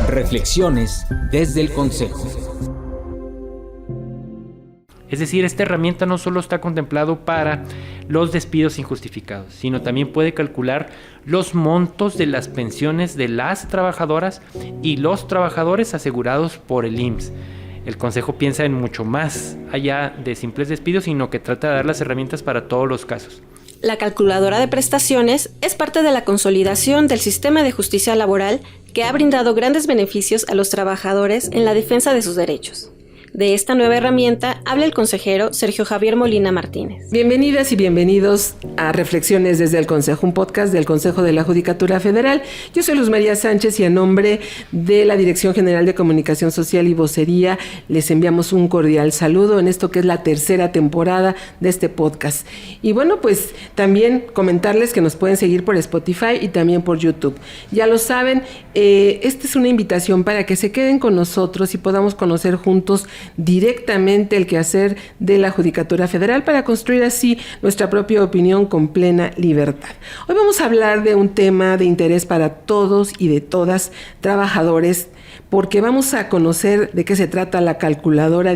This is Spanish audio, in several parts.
Reflexiones desde el Consejo. Es decir, esta herramienta no solo está contemplado para los despidos injustificados, sino también puede calcular los montos de las pensiones de las trabajadoras y los trabajadores asegurados por el IMSS. El Consejo piensa en mucho más allá de simples despidos, sino que trata de dar las herramientas para todos los casos. La calculadora de prestaciones es parte de la consolidación del sistema de justicia laboral que ha brindado grandes beneficios a los trabajadores en la defensa de sus derechos. De esta nueva herramienta habla el consejero Sergio Javier Molina Martínez. Bienvenidas y bienvenidos a Reflexiones desde el Consejo, un podcast del Consejo de la Judicatura Federal. Yo soy Luz María Sánchez y a nombre de la Dirección General de Comunicación Social y Vocería les enviamos un cordial saludo en esto que es la tercera temporada de este podcast. Y bueno, pues también comentarles que nos pueden seguir por Spotify y también por YouTube. Ya lo saben, esta es una invitación para que se queden con nosotros y podamos conocer juntos directamente el quehacer de la Judicatura Federal para construir así nuestra propia opinión con plena libertad. Hoy vamos a hablar de un tema de interés para todos y de todas trabajadores, porque vamos a conocer de qué se trata la calculadora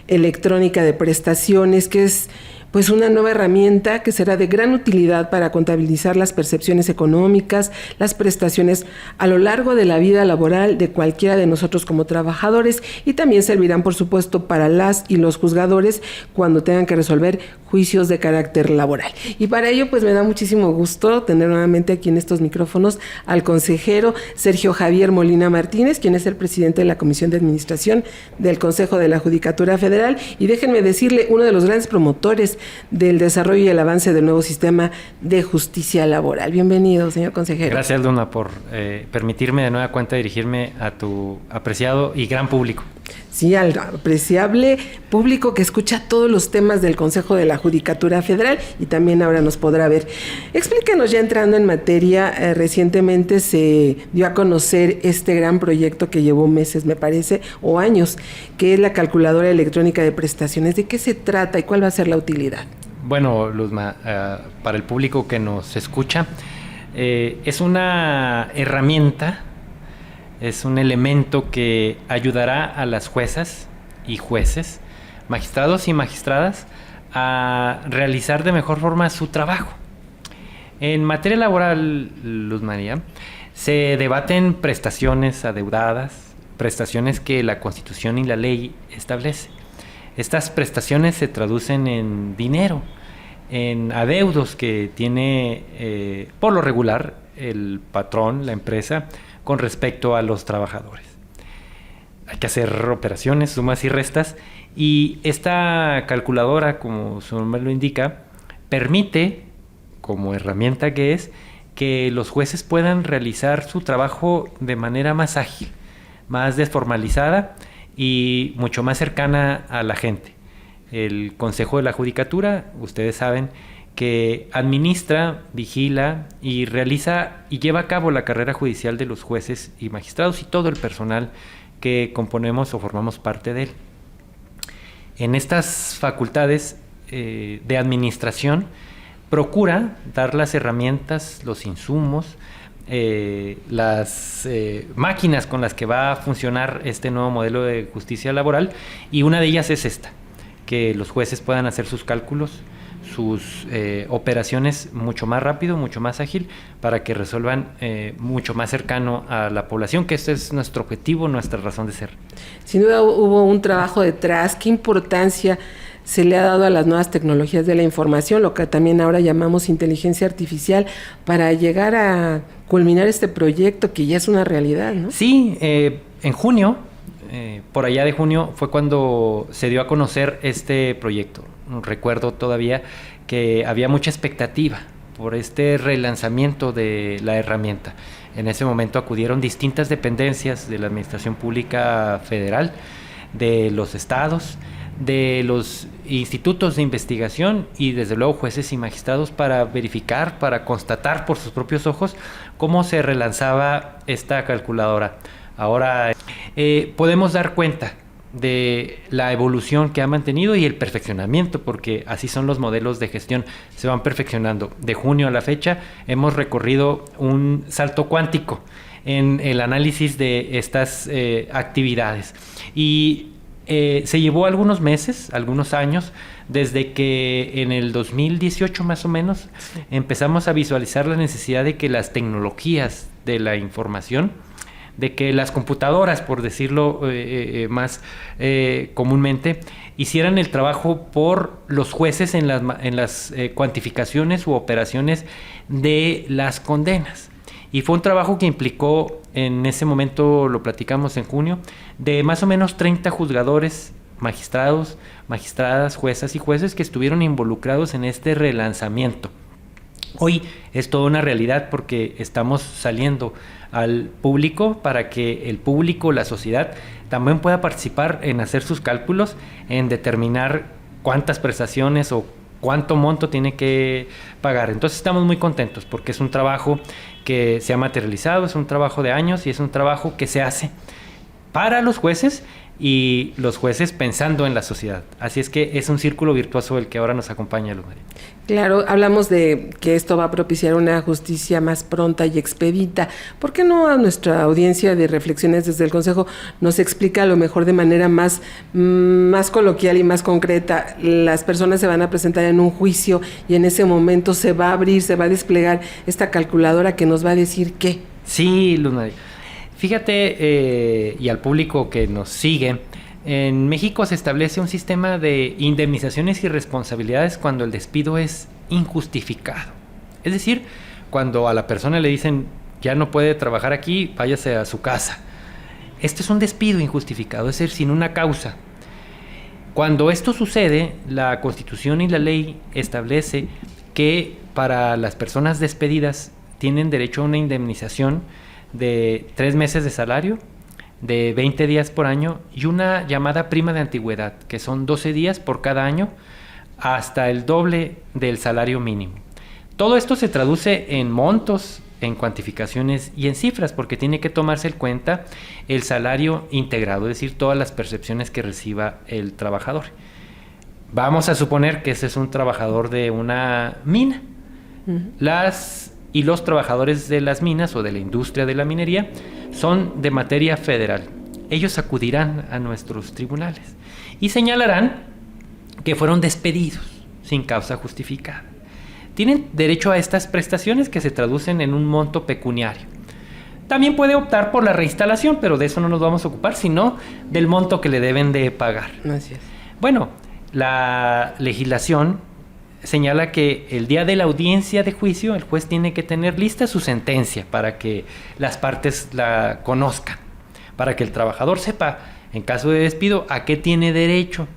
electrónica de prestaciones, que es pues una nueva herramienta que será de gran utilidad para contabilizar las percepciones económicas, las prestaciones a lo largo de la vida laboral de cualquiera de nosotros como trabajadores, y también servirán, por supuesto, para las y los juzgadores cuando tengan que resolver juicios de carácter laboral. Y para ello, pues me da muchísimo gusto tener nuevamente aquí en estos micrófonos al consejero Sergio Javier Molina Martínez, quien es el presidente de la Comisión de Administración del Consejo de la Judicatura Federal, y déjenme decirle, uno de los grandes promotores del desarrollo y el avance del nuevo sistema de justicia laboral. Bienvenido, señor consejero. Gracias, Luna, por permitirme de nueva cuenta dirigirme a tu apreciado y gran público. Sí, al apreciable público que escucha todos los temas del Consejo de la Judicatura Federal y también ahora nos podrá ver. Explíquenos, ya entrando en materia, recientemente se dio a conocer este gran proyecto que llevó meses, me parece, o años, que es la calculadora electrónica de prestaciones. ¿De qué se trata y cuál va a ser la utilidad? Bueno, Luzma, para el público que nos escucha, es una herramienta. Es un elemento que ayudará a las juezas y jueces, magistrados y magistradas a realizar de mejor forma su trabajo. En materia laboral, Luz María, se debaten prestaciones adeudadas, prestaciones que la Constitución y la ley establece. Estas prestaciones se traducen en dinero, en adeudos que tiene por lo regular el patrón, la empresa, con respecto a los trabajadores. Hay que hacer operaciones, sumas y restas, y esta calculadora, como su nombre lo indica, permite, como herramienta que es, que los jueces puedan realizar su trabajo de manera más ágil, más desformalizada y mucho más cercana a la gente. El Consejo de la Judicatura, ustedes saben, que administra, vigila y realiza y lleva a cabo la carrera judicial de los jueces y magistrados y todo el personal que componemos o formamos parte de él. En estas facultades de administración procura dar las herramientas, los insumos, las máquinas con las que va a funcionar este nuevo modelo de justicia laboral, y una de ellas es esta, que los jueces puedan hacer sus cálculos, sus operaciones mucho más rápido, mucho más ágil, para que resuelvan mucho más cercano a la población, que este es nuestro objetivo, nuestra razón de ser. Sin duda hubo un trabajo detrás. ¿Qué importancia se le ha dado a las nuevas tecnologías de la información, lo que también ahora llamamos inteligencia artificial, para llegar a culminar este proyecto que ya es una realidad, ¿no? Sí, en junio, por allá de junio, fue cuando se dio a conocer este proyecto. Recuerdo todavía que había mucha expectativa por este relanzamiento de la herramienta. En ese momento acudieron distintas dependencias de la Administración Pública Federal, de los estados, de los institutos de investigación y desde luego jueces y magistrados para verificar, para constatar por sus propios ojos cómo se relanzaba esta calculadora. Ahora podemos dar cuenta de la evolución que ha mantenido y el perfeccionamiento, porque así son los modelos de gestión, se van perfeccionando. De junio a la fecha hemos recorrido un salto cuántico en el análisis de estas actividades. Y se llevó algunos meses, algunos años, desde que en el 2018 más o menos empezamos a visualizar la necesidad de que las tecnologías de la información, de que las computadoras, por decirlo más comúnmente, hicieran el trabajo por los jueces en las cuantificaciones u operaciones de las condenas. Y fue un trabajo que implicó, en ese momento lo platicamos en junio, de más o menos 30 juzgadores, magistrados, magistradas, juezas y jueces que estuvieron involucrados en este relanzamiento. Hoy es toda una realidad porque estamos saliendo al público para que el público, la sociedad, también pueda participar en hacer sus cálculos, en determinar cuántas prestaciones o cuánto monto tiene que pagar. Entonces estamos muy contentos porque es un trabajo que se ha materializado, es un trabajo de años y es un trabajo que se hace para los jueces y los jueces pensando en la sociedad. Así es que es un círculo virtuoso el que ahora nos acompaña, Luz María. Claro, hablamos de que esto va a propiciar una justicia más pronta y expedita. ¿Por qué no a nuestra audiencia de Reflexiones desde el Consejo nos explica a lo mejor de manera más coloquial y más concreta? Las personas se van a presentar en un juicio y en ese momento se va a abrir, se va a desplegar esta calculadora que nos va a decir qué. Sí, Luz María. Fíjate, y al público que nos sigue, en México se establece un sistema de indemnizaciones y responsabilidades cuando el despido es injustificado. Es decir, cuando a la persona le dicen ya no puede trabajar aquí, váyase a su casa. Esto es un despido injustificado, es decir, sin una causa. Cuando esto sucede, la Constitución y la ley establece que para las personas despedidas tienen derecho a una indemnización de 3 meses de salario, de 20 días por año y una llamada prima de antigüedad, que son 12 días por cada año, hasta el doble del salario mínimo. Todo esto se traduce en montos, en cuantificaciones y en cifras, porque tiene que tomarse en cuenta el salario integrado, es decir, todas las percepciones que reciba el trabajador. Vamos a suponer que ese es un trabajador de una mina. Los trabajadores de las minas o de la industria de la minería son de materia federal. Ellos acudirán a nuestros tribunales y señalarán que fueron despedidos sin causa justificada. Tienen derecho a estas prestaciones que se traducen en un monto pecuniario. También puede optar por la reinstalación, pero de eso no nos vamos a ocupar, sino del monto que le deben de pagar. Así es. Bueno, la legislación señala que el día de la audiencia de juicio el juez tiene que tener lista su sentencia para que las partes la conozcan, para que el trabajador sepa, en caso de despido, a qué tiene derecho.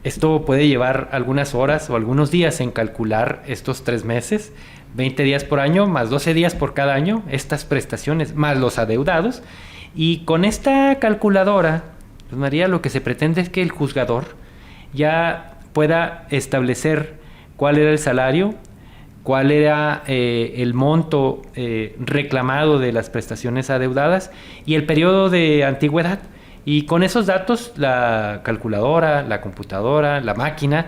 Esto puede llevar algunas horas o algunos días en calcular estos 3 meses, 20 días por año, más 12 días por cada año, estas prestaciones, más los adeudados. Y con esta calculadora, pues María, lo que se pretende es que el juzgador ya pueda establecer cuál era el salario, cuál era el monto reclamado de las prestaciones adeudadas y el periodo de antigüedad. Y con esos datos, la calculadora, la computadora, la máquina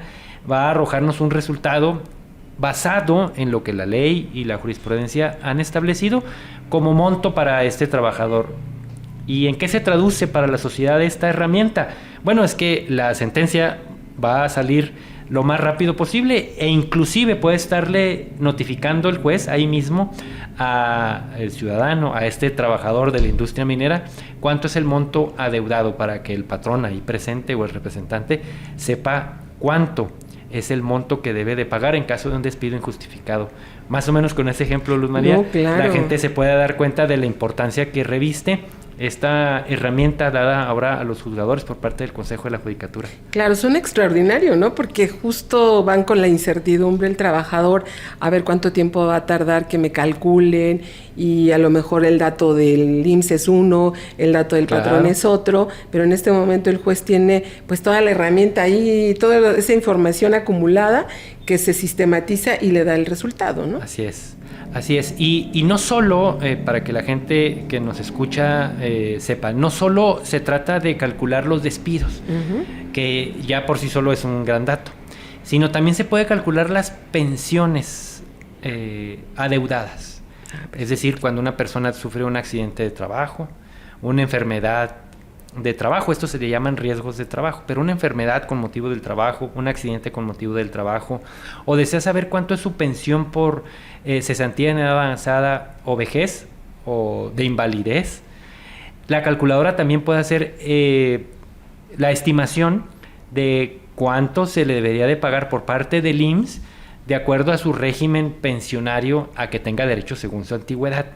va a arrojarnos un resultado basado en lo que la ley y la jurisprudencia han establecido como monto para este trabajador. ¿Y en qué se traduce para la sociedad esta herramienta? Bueno, es que la sentencia va a salir lo más rápido posible e inclusive puede estarle notificando el juez ahí mismo al ciudadano, a este trabajador de la industria minera, cuánto es el monto adeudado para que el patrón ahí presente o el representante sepa cuánto es el monto que debe de pagar en caso de un despido injustificado. Más o menos con ese ejemplo, Luz María, claro, la gente se puede dar cuenta de la importancia que reviste esta herramienta dada ahora a los juzgadores por parte del Consejo de la Judicatura. Claro, son extraordinario, ¿no? Porque justo van con la incertidumbre el trabajador a ver cuánto tiempo va a tardar que me calculen y a lo mejor el dato del IMSS es uno, el dato del patrón es otro, pero en este momento el juez tiene pues toda la herramienta ahí, toda esa información acumulada que se sistematiza y le da el resultado, ¿no? Así es. Así es, y no solo, para que la gente que nos escucha sepa, no solo se trata de calcular los despidos, que ya por sí solo es un gran dato, sino también se puede calcular las pensiones adeudadas. Es decir, cuando una persona sufre un accidente de trabajo, una enfermedad de trabajo, esto se le llaman riesgos de trabajo, pero una enfermedad con motivo del trabajo, un accidente con motivo del trabajo, o desea saber cuánto es su pensión por cesantía en edad avanzada o vejez o de invalidez, la calculadora también puede hacer la estimación de cuánto se le debería de pagar por parte del IMSS de acuerdo a su régimen pensionario a que tenga derecho según su antigüedad.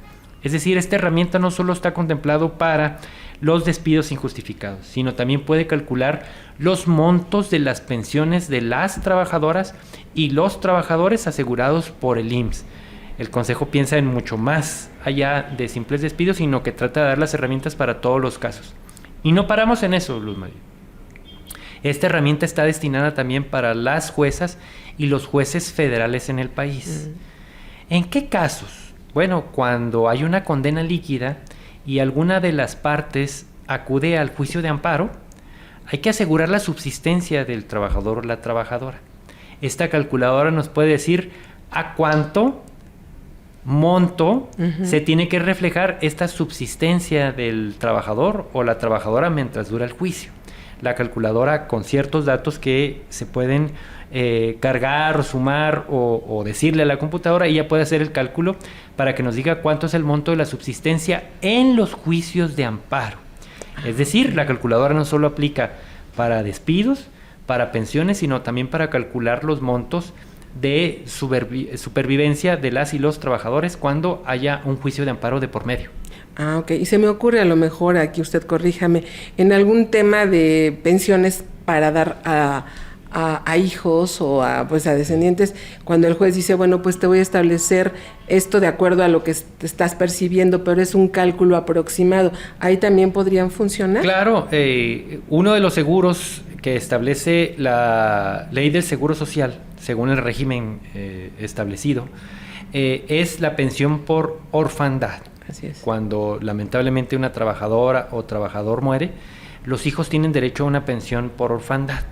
Es decir, esta herramienta no solo está contemplado para los despidos injustificados, sino también puede calcular los montos de las pensiones de las trabajadoras y los trabajadores asegurados por el IMSS. El Consejo piensa en mucho más allá de simples despidos, sino que trata de dar las herramientas para todos los casos. Y no paramos en eso, Luz María. Esta herramienta está destinada también para las juezas y los jueces federales en el país. ¿En qué casos? Bueno, cuando hay una condena líquida y alguna de las partes acude al juicio de amparo, hay que asegurar la subsistencia del trabajador o la trabajadora. Esta calculadora nos puede decir a cuánto monto se tiene que reflejar esta subsistencia del trabajador o la trabajadora mientras dura el juicio. La calculadora, con ciertos datos que se pueden cargar o sumar o decirle a la computadora, ella puede hacer el cálculo para que nos diga cuánto es el monto de la subsistencia en los juicios de amparo. Es decir, la calculadora no solo aplica para despidos, para pensiones, sino también para calcular los montos de supervivencia de las y los trabajadores cuando haya un juicio de amparo de por medio. Ah, ok. Y se me ocurre, a lo mejor, aquí usted corríjame, en algún tema de pensiones para dar a hijos o a descendientes, cuando el juez dice, bueno, pues te voy a establecer esto de acuerdo a lo que te estás percibiendo, pero es un cálculo aproximado, ¿ahí también podrían funcionar? Claro, uno de los seguros que establece la ley del Seguro Social, según el régimen establecido, es la pensión por orfandad. Así es. Cuando lamentablemente una trabajadora o trabajador muere, los hijos tienen derecho a una pensión por orfandad.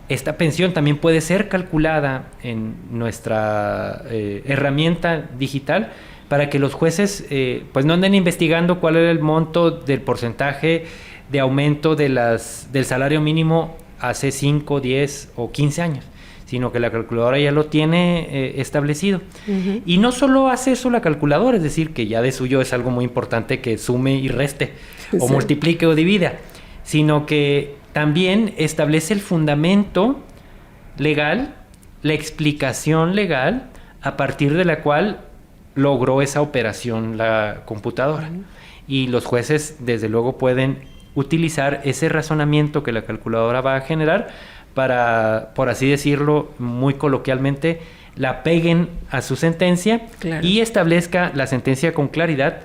Esta pensión también puede ser calculada en nuestra herramienta digital para que los jueces pues no anden investigando cuál era el monto del porcentaje de aumento del salario mínimo hace 5, 10 o 15 años, sino que la calculadora ya lo tiene establecido. Y no solo hace eso la calculadora, es decir, que ya de suyo es algo muy importante que sume y reste, o multiplique o divida, sino que también establece el fundamento legal, la explicación legal, a partir de la cual logró esa operación la computadora. Y los jueces, desde luego, pueden utilizar ese razonamiento que la calculadora va a generar para, por así decirlo muy coloquialmente, la peguen a su sentencia y establezca la sentencia con claridad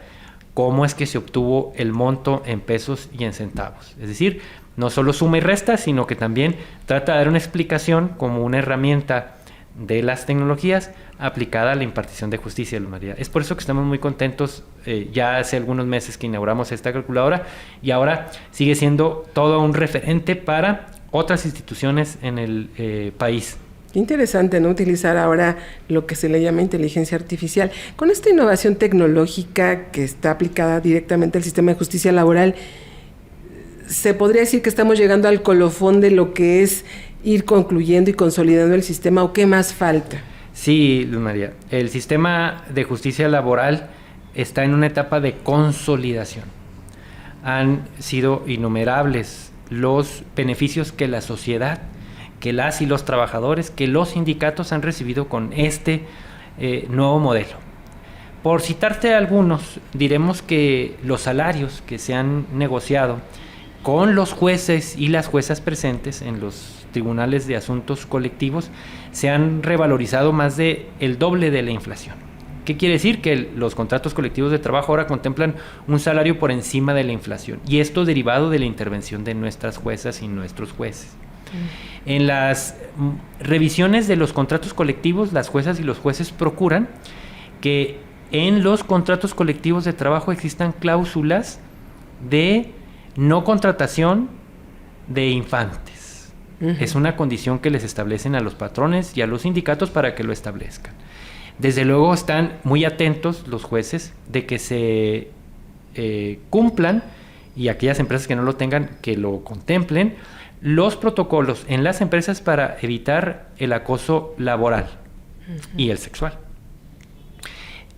cómo es que se obtuvo el monto en pesos y en centavos. Es decir, no solo suma y resta, sino que también trata de dar una explicación como una herramienta de las tecnologías aplicada a la impartición de justicia, Luz María. Es por eso que estamos muy contentos. Ya hace algunos meses que inauguramos esta calculadora y ahora sigue siendo todo un referente para otras instituciones en el país. Qué interesante, ¿no? Utilizar ahora lo que se le llama inteligencia artificial. Con esta innovación tecnológica que está aplicada directamente al sistema de justicia laboral, ¿se podría decir que estamos llegando al colofón de lo que es ir concluyendo y consolidando el sistema, o qué más falta? Sí, Luz María. El sistema de justicia laboral está en una etapa de consolidación. Han sido innumerables los beneficios que la sociedad, que las y los trabajadores, que los sindicatos han recibido con este nuevo modelo. Por citarte algunos, diremos que los salarios que se han negociado con los jueces y las juezas presentes en los tribunales de asuntos colectivos se han revalorizado más de el doble de la inflación. ¿Qué quiere decir? Que los contratos colectivos de trabajo ahora contemplan un salario por encima de la inflación, y esto derivado de la intervención de nuestras juezas y nuestros jueces. En las revisiones de los contratos colectivos, las juezas y los jueces procuran que en los contratos colectivos de trabajo existan cláusulas de no contratación de infantes. Es una condición que les establecen a los patrones y a los sindicatos para que lo establezcan. Desde luego están muy atentos los jueces de que se cumplan, y aquellas empresas que no lo tengan, que lo contemplen, los protocolos en las empresas para evitar el acoso laboral y el sexual.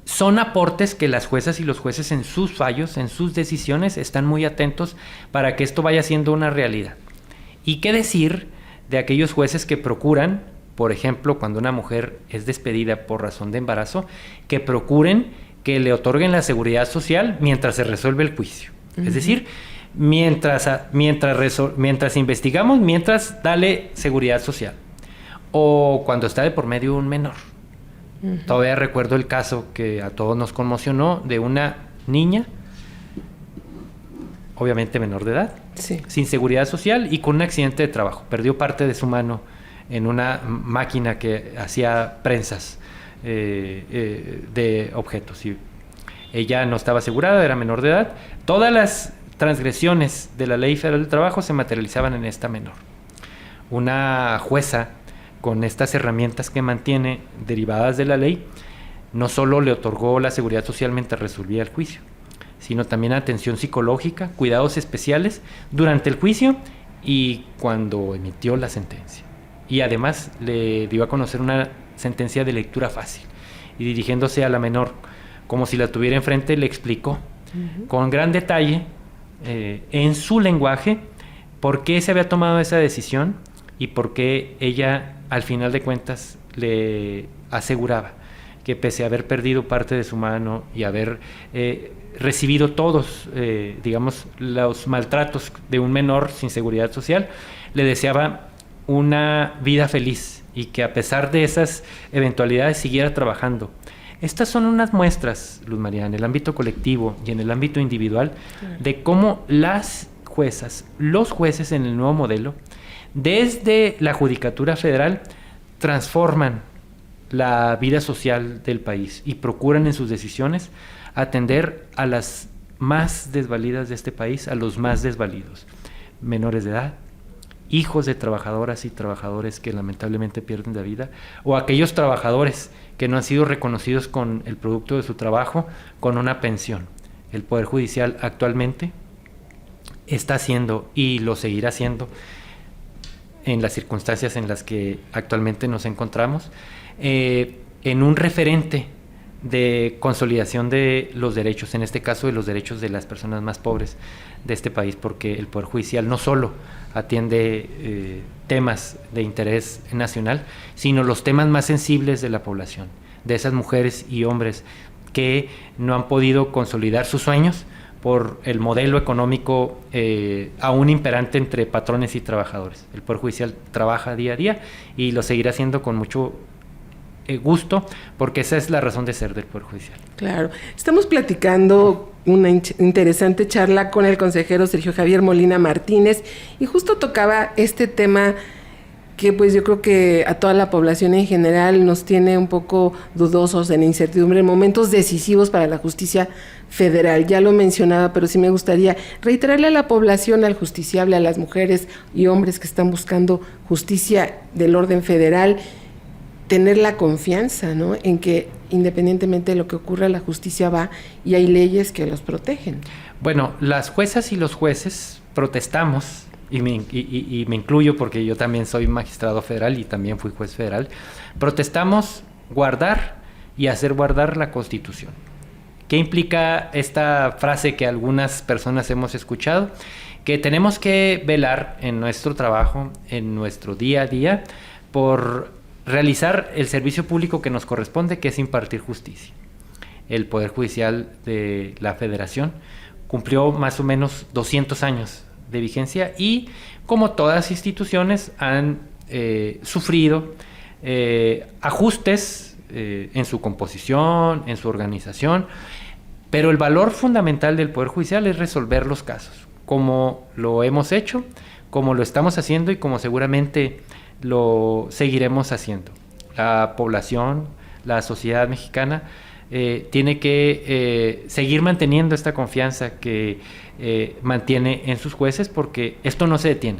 Son aportes que las juezas y los jueces en sus fallos, en sus decisiones, están muy atentos para que esto vaya siendo una realidad. ¿Y qué decir de aquellos jueces que procuran, por ejemplo, cuando una mujer es despedida por razón de embarazo, que procuren que le otorguen la seguridad social mientras se resuelve el juicio? Es decir, mientras investigamos, mientras dale seguridad social. O cuando está de por medio un menor. Todavía recuerdo el caso que a todos nos conmocionó de una niña, obviamente menor de edad, sí, sin seguridad social y con un accidente de trabajo. Perdió parte de su mano en una máquina que hacía prensas de objetos. Y ella no estaba asegurada, era menor de edad. Todas las transgresiones de la Ley Federal del Trabajo se materializaban en esta menor. Una jueza, con estas herramientas que mantiene derivadas de la ley, no solo le otorgó la seguridad social mientras resolvía el juicio, sino también atención psicológica, cuidados especiales durante el juicio y cuando emitió la sentencia. Y además le dio a conocer una sentencia de lectura fácil. Y dirigiéndose a la menor, como si la tuviera enfrente, le explicó con gran detalle, en su lenguaje, por qué se había tomado esa decisión y por qué ella, al final de cuentas, le aseguraba que pese a haber perdido parte de su mano y haber recibido todos, digamos, los maltratos de un menor sin seguridad social, le deseaba una vida feliz y que a pesar de esas eventualidades siguiera trabajando. Estas son unas muestras, Luz María, en el ámbito colectivo y en el ámbito individual, de cómo las juezas, los jueces en el nuevo modelo, desde la Judicatura Federal, transforman la vida social del país y procuran en sus decisiones atender a las más desvalidas de este país, a los más desvalidos, menores de edad, hijos de trabajadoras y trabajadores que lamentablemente pierden la vida, o aquellos trabajadores que no han sido reconocidos con el producto de su trabajo con una pensión. El Poder Judicial actualmente está haciendo y lo seguirá haciendo en las circunstancias en las que actualmente nos encontramos, en un referente de consolidación de los derechos, en este caso de los derechos de las personas más pobres de este país, porque el Poder Judicial no solo atiende temas de interés nacional, sino los temas más sensibles de la población, de esas mujeres y hombres que no han podido consolidar sus sueños por el modelo económico aún imperante entre patrones y trabajadores. El Poder Judicial trabaja día a día y lo seguirá haciendo con mucho gusto, porque esa es la razón de ser del Poder Judicial. Claro. Estamos platicando una interesante charla con el consejero Sergio Javier Molina Martínez y justo tocaba este tema que pues yo creo que a toda la población en general nos tiene un poco dudosos, en incertidumbre, en momentos decisivos para la justicia federal. Ya lo mencionaba, pero sí me gustaría reiterarle a la población, al justiciable, a las mujeres y hombres que están buscando justicia del orden federal, tener la confianza, ¿no?, en que independientemente de lo que ocurra, la justicia va y hay leyes que los protegen. Bueno, las juezas y los jueces protestamos, y me incluyo porque yo también soy magistrado federal y también fui juez federal, protestamos guardar y hacer guardar la Constitución. ¿Qué implica esta frase que algunas personas hemos escuchado? Que tenemos que velar en nuestro trabajo, en nuestro día a día, por realizar el servicio público que nos corresponde, que es impartir justicia. El Poder Judicial de la Federación cumplió más o menos 200 años de vigencia y, como todas las instituciones, han sufrido ajustes en su composición, en su organización, pero el valor fundamental del Poder Judicial es resolver los casos, como lo hemos hecho, como lo estamos haciendo y como seguramente lo seguiremos haciendo. La población, la sociedad mexicana tiene que seguir manteniendo esta confianza que mantiene en sus jueces, porque esto no se detiene.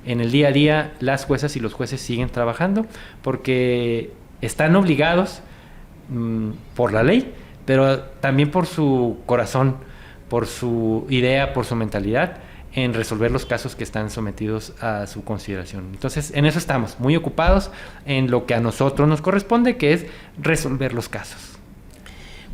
En el día a día las juezas y los jueces siguen trabajando porque están obligados por la ley, pero también por su corazón, por su idea, por su mentalidad, en resolver los casos que están sometidos a su consideración. Entonces, en eso estamos, muy ocupados en lo que a nosotros nos corresponde, que es resolver los casos.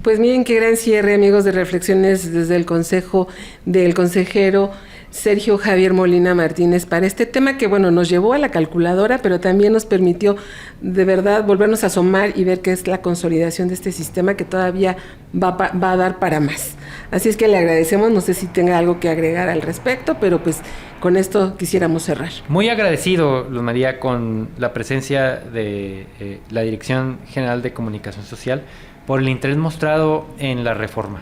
Pues miren qué gran cierre, amigos de Reflexiones desde el Consejo del consejero Sergio Javier Molina Martínez para este tema que, bueno, nos llevó a la calculadora, pero también nos permitió de verdad volvernos a asomar y ver qué es la consolidación de este sistema que todavía va a dar para más. Así es que le agradecemos, no sé si tenga algo que agregar al respecto, pero pues con esto quisiéramos cerrar. Muy agradecido, Luz María, con la presencia de la Dirección General de Comunicación Social por el interés mostrado en la reforma.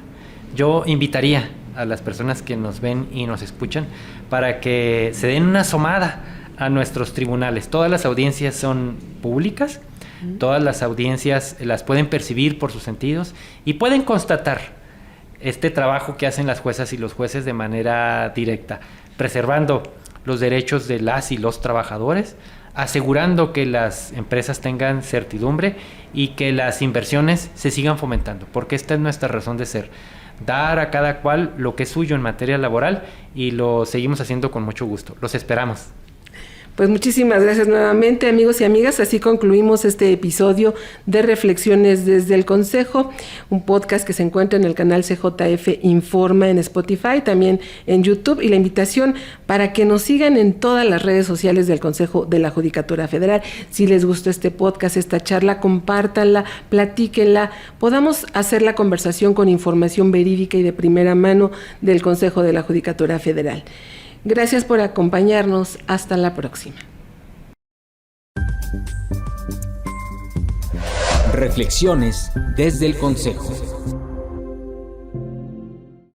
Yo invitaría a las personas que nos ven y nos escuchan para que se den una asomada a nuestros tribunales. Todas las audiencias son públicas, todas las audiencias las pueden percibir por sus sentidos y pueden constatar este trabajo que hacen las juezas y los jueces de manera directa, preservando los derechos de las y los trabajadores, asegurando que las empresas tengan certidumbre y que las inversiones se sigan fomentando, porque esta es nuestra razón de ser. Dar a cada cual lo que es suyo en materia laboral, y lo seguimos haciendo con mucho gusto. Los esperamos. Pues muchísimas gracias nuevamente, amigos y amigas. Así concluimos este episodio de Reflexiones desde el Consejo, un podcast que se encuentra en el canal CJF Informa en Spotify, también en YouTube, y la invitación para que nos sigan en todas las redes sociales del Consejo de la Judicatura Federal. Si les gustó este podcast, esta charla, compártanla, platíquenla, podamos hacer la conversación con información verídica y de primera mano del Consejo de la Judicatura Federal. Gracias por acompañarnos. Hasta la próxima. Reflexiones desde el Consejo.